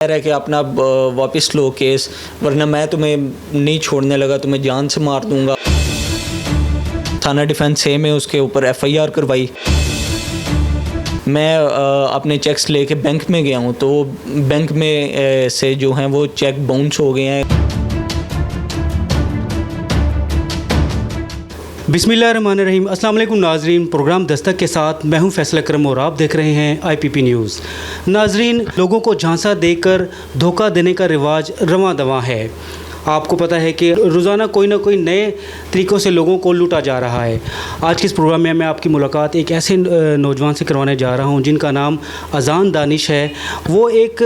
कह रहा है कि अपना वापस लो केस, वरना मैं तुम्हें नहीं छोड़ने लगा, तुम्हें जान से मार दूंगा। थाना डिफेंस ए में उसके ऊपर एफआईआर करवाई। मैं अपने चेक्स लेके बैंक में गया हूँ, तो बैंक में से जो हैं वो चेक बाउंस हो गए हैं। बिस्मिल्लाहिर्रहमानिर्रहीम। अस्सलाम वालेकुम नाजरीन, प्रोग्राम दस्तक के साथ मैं हूं फैसल अकरम और आप देख रहे हैं आईपीपी न्यूज़। नाजरीन, लोगों को झांसा देकर धोखा देने का रिवाज रवां दवां है। आपको पता है कि रोज़ाना कोई ना कोई नए तरीक़ों से लोगों को लूटा जा रहा है। आज के इस प्रोग्राम में मैं आपकी मुलाकात एक ऐसे नौजवान से करवाने जा रहा हूं जिनका नाम अज़ान दानिश है। वो एक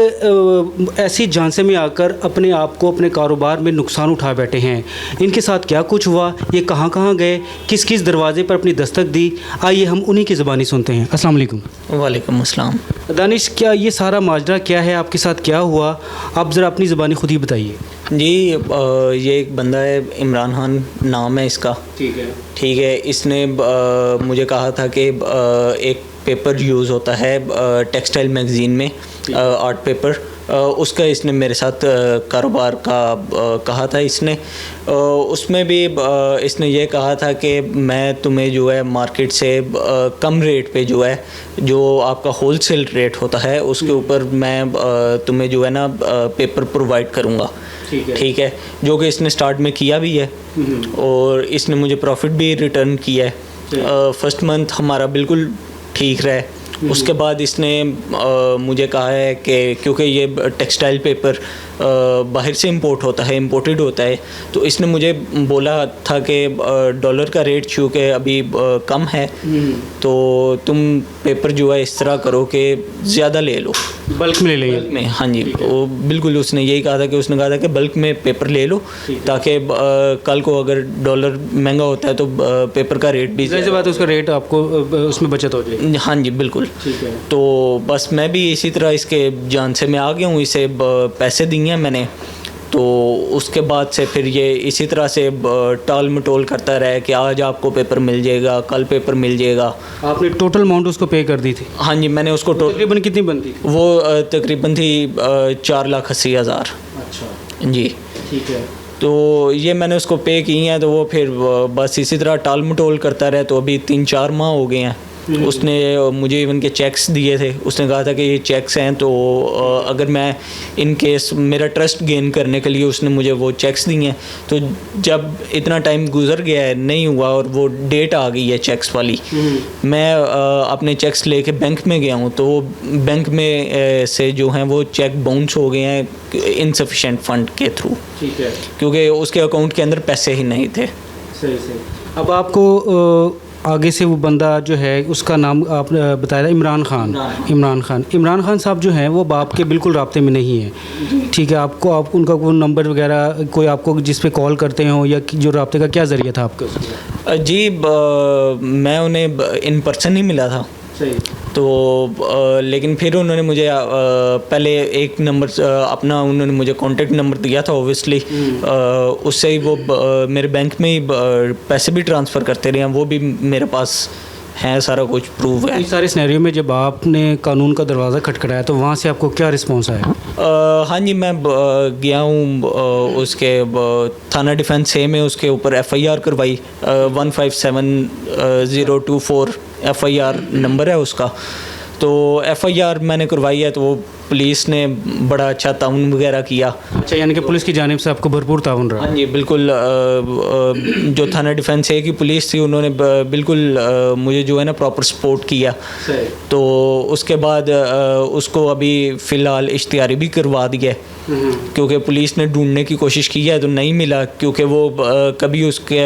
ऐसी झांसे में आकर अपने आप को, अपने कारोबार में नुकसान उठा बैठे हैं। इनके साथ क्या कुछ हुआ, ये कहां कहां गए, किस किस दरवाजे पर अपनी दस्तक दी, आइए हम उन्हीं की ज़बानी सुनते हैं। अस्सलाम वालेकुम। वालेकुम अस्सलाम। दानिश, क्या ये सारा माजरा क्या है, आपके साथ क्या हुआ, आप ज़रा अपनी ज़बानी खुद ही बताइए। जी, ये एक बंदा है, इमरान खान नाम है इसका। ठीक है। इसने मुझे कहा था कि एक पेपर यूज़ होता है टेक्सटाइल मैगज़ीन में, आर्ट पेपर, उसका इसने मेरे साथ कारोबार का कहा था। इसने उसमें भी इसने ये कहा था कि मैं तुम्हें जो है मार्केट से कम रेट पे जो है, जो आपका होलसेल रेट होता है उसके ऊपर मैं तुम्हें जो है ना पेपर प्रोवाइड करूँगा। ठीक है, जो कि इसने स्टार्ट में किया भी है और इसने मुझे प्रॉफिट भी रिटर्न किया है। फर्स्ट मंथ हमारा बिल्कुल ठीक रहा है। उसके बाद इसने मुझे कहा है कि क्योंकि ये टेक्सटाइल पेपर बाहर से इंपोर्ट होता है, इंपोर्टेड होता है, तो इसने मुझे बोला था कि डॉलर का रेट चूँकि अभी कम है, तो तुम पेपर जो है इस तरह करो कि ज़्यादा ले लो, बल्क में ले लेंगे में। हाँ जी, वो बिल्कुल उसने यही कहा था कि उसने कहा था कि बल्क में पेपर ले लो, ताकि कल को अगर डॉलर महंगा होता है तो पेपर का रेट भी, जैसे बात है, उसका रेट आपको उसमें बचत हो जाएगी। हाँ जी बिल्कुल। ठीक है। तो बस मैं भी इसी तरह इसके जान से मैं आ गया हूँ, इसे पैसे दिए हैं मैंने। तो उसके बाद से फिर ये इसी तरह से टाल मटोल करता रहा कि आज आपको पेपर मिल जाएगा, कल पेपर मिल जाएगा। आपने टोटल अमाउंट उसको पे कर दी थी? हाँ जी, मैंने उसको तकरीबन कितनी बनती थी? वो तकरीबन थी 4,80,000। अच्छा जी ठीक है। तो ये मैंने उसको पे की हैं, तो वो फिर बस इसी तरह टाल मटोल करता रहा। तो अभी 3-4 माह हो गए हैं। उसने मुझे इवन के चेक्स दिए थे। उसने कहा था कि ये चेक्स हैं, तो अगर मैं इन केस मेरा ट्रस्ट गेन करने के लिए उसने मुझे वो चेक्स दिए हैं। तो जब इतना टाइम गुजर गया है, नहीं हुआ और वो डेट आ गई है चेक्स वाली, मैं अपने चेक्स लेके बैंक में गया हूँ, तो बैंक में से जो हैं वो चेक बाउंस हो गए हैं इनसफिशेंट फंड के थ्रू। ठीक है। क्योंकि उसके अकाउंट के अंदर पैसे ही नहीं थे। सही सही। अब आपको आगे से वो बंदा जो है, उसका नाम आपने बताया इमरान खान। इमरान खान साहब जो हैं वो बाप के बिल्कुल राब्ते में नहीं है। ठीक है। आप उनका कोई नंबर वगैरह, कोई आपको जिस पे कॉल करते हो, या जो राब्ते का क्या ज़रिया था आपका? जी, मैं उन्हें इन पर्सन ही मिला था। सही। तो लेकिन फिर उन्होंने मुझे पहले एक नंबर अपना उन्होंने मुझे कॉन्टेक्ट नंबर दिया था ओबियसली। उससे ही वो मेरे बैंक में ही पैसे भी ट्रांसफ़र करते रहे हैं, वो भी मेरे पास हैं, सारा कुछ प्रूव है। इस सारे सिनेरियो में जब आपने कानून का दरवाज़ा खटखटाया तो वहाँ से आपको क्या रिस्पॉन्स आया? हाँ जी, मैं गया हूँ उसके थाना डिफेंस ए में, उसके ऊपर एफआईआर करवाई। 157024 एफआईआर नंबर है उसका। तो एफआईआर मैंने करवाई है, तो वो पुलिस ने बड़ा अच्छा ताउन वगैरह किया। अच्छा, यानी कि पुलिस की जानिब से आपको भरपूर ताउन रहा? हाँ जी बिल्कुल। जो थाना डिफेंस ए की पुलिस थी, उन्होंने बिल्कुल मुझे जो है ना प्रॉपर सपोर्ट किया। तो उसके बाद उसको अभी फ़िलहाल इश्तिहारी भी करवा दिया है, क्योंकि पुलिस ने ढूंढने की कोशिश की है तो नहीं मिला। क्योंकि वो कभी उसके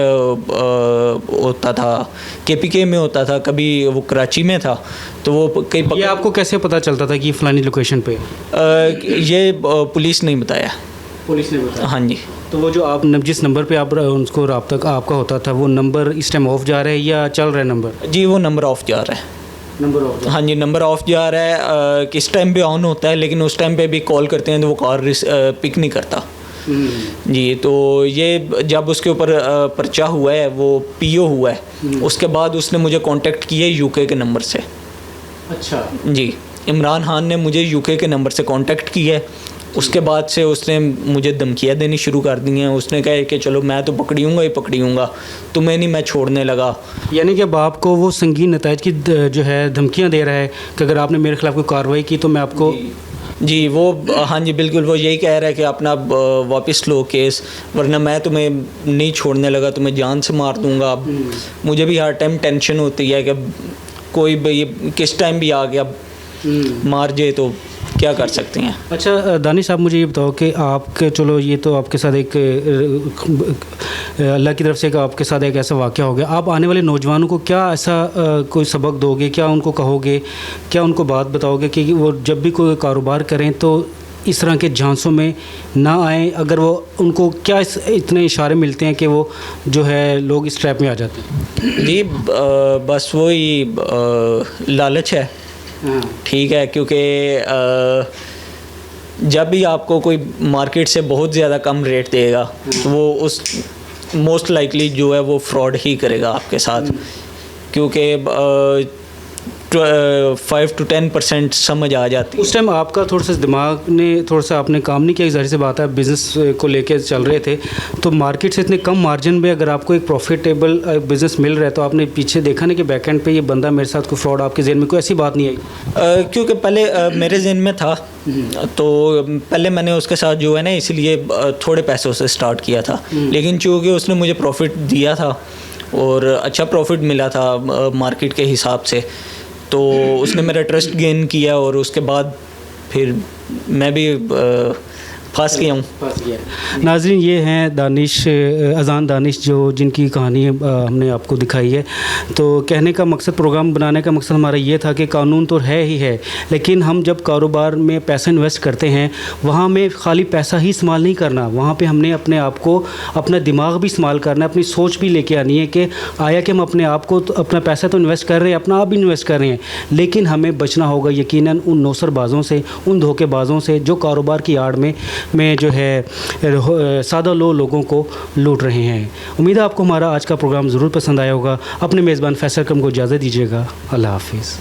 होता था केपीके में होता था, कभी वो कराची में था। तो वो ये आपको कैसे पता चलता था कि फ़लानी लोकेशन पे? ये पुलिस नहीं बताया। पुलिस ने बताया? हाँ जी। तो वो जो आप जिस नंबर पे आप उसको रब्ता आपका होता था, वो नंबर इस टाइम ऑफ जा रहा है या चल रहा है नंबर? जी, वो नंबर ऑफ जा रहा है। Number of? हाँ जी, नंबर ऑफ जा रहा है। किस टाइम पे ऑन होता है, लेकिन उस टाइम पे भी कॉल करते हैं तो वो कॉल पिक नहीं करता। जी, तो ये जब उसके ऊपर पर्चा हुआ है, वो पीओ हुआ है, उसके बाद उसने मुझे कांटेक्ट किया यूके के नंबर से। अच्छा। जी, इमरान खान ने मुझे यूके के नंबर से कांटेक्ट किया है उसके बाद से उसने मुझे धमकियाँ देनी शुरू कर दी हैं। उसने कहा कि चलो मैं तो पकड़ूंगा ही पकड़ूंगा, तुम्हें नहीं, मैं छोड़ने लगा। यानी कि अब आपको वो संगीन नतायज की जो है धमकियां दे रहा है कि अगर आपने मेरे खिलाफ कोई कार्रवाई की तो मैं आपको। जी वो हाँ जी बिल्कुल, वो यही कह रहा है कि अपना वापस लो केस, वरना मैं तुम्हें नहीं छोड़ने लगा, तुम्हें जान से मार दूंगा। मुझे भी हर टाइम टेंशन होती है कि कोई भी किस टाइम भी आ गया मार जाए तो क्या कर सकते हैं। अच्छा दानिश, आप मुझे ये बताओ कि आपके, चलो ये तो आपके साथ एक अल्लाह की तरफ से आपके साथ एक ऐसा वाक़या हो गया, आप आने वाले नौजवानों को क्या ऐसा कोई सबक दोगे, क्या उनको कहोगे, क्या उनको बात बताओगे कि वो जब भी कोई कारोबार करें तो इस तरह के झांसों में ना आए? अगर वो उनको क्या इतने इशारे मिलते हैं कि वो जो है लोग इस ट्रैप में आ जाते हैं? जी बस वही लालच है, ठीक है, क्योंकि जब भी आपको कोई मार्केट से बहुत ज़्यादा कम रेट देगा तो वो उस मोस्ट लाइकली जो है वो फ्रॉड ही करेगा आपके साथ, क्योंकि 5 to 10% समझ आ जाती है। उस टाइम आपका थोड़ा सा दिमाग ने थोड़ा सा आपने काम नहीं किया, ज़ाहिर सी बात है, बिज़नेस को लेके चल रहे थे, तो मार्केट से इतने कम मार्जिन में अगर आपको एक प्रॉफिटेबल बिज़नेस मिल रहा है तो आपने पीछे देखा ना कि बैकएंड पे ये बंदा मेरे साथ कोई फ्रॉड, आपके जहन में कोई ऐसी बात नहीं आई? क्योंकि पहले मेरे जहन में था, तो पहले मैंने उसके साथ जो है ना इसलिए थोड़े पैसों से स्टार्ट किया था, लेकिन चूँकि उसने मुझे प्रॉफिट दिया था और अच्छा प्रॉफिट मिला था मार्केट के हिसाब से, तो उसने मेरा ट्रस्ट गेन किया और उसके बाद फिर मैं भी फंस गया हूँ। नाज़रीन, ये हैं दानिश, अज़ान दानिश, जो जिनकी कहानी हमने आपको दिखाई है। तो कहने का मकसद, प्रोग्राम बनाने का मकसद हमारा ये था कि कानून तो है ही है, लेकिन हम जब कारोबार में पैसा इन्वेस्ट करते हैं वहाँ में खाली पैसा ही इस्तेमाल नहीं करना, वहाँ पे हमने अपने आप को, अपना दिमाग भी इस्तेमाल करना है, अपनी सोच भी लेके आनी है कि आया कि हम अपने आप को तो अपना पैसा तो इन्वेस्ट कर रहे हैं, अपना आप भी इन्वेस्ट कर रहे हैं, लेकिन हमें बचना होगा यकीनन उन नौसरबाज़ों से, उन धोखेबाजों से जो कारोबार की आड़ में जो है सादा लोगों को लूट रहे हैं। उम्मीद है आपको हमारा आज का प्रोग्राम ज़रूर पसंद आया होगा। अपने मेज़बान फैसल अकरम को इजाज़त दीजिएगा। अल्लाह हाफिज़।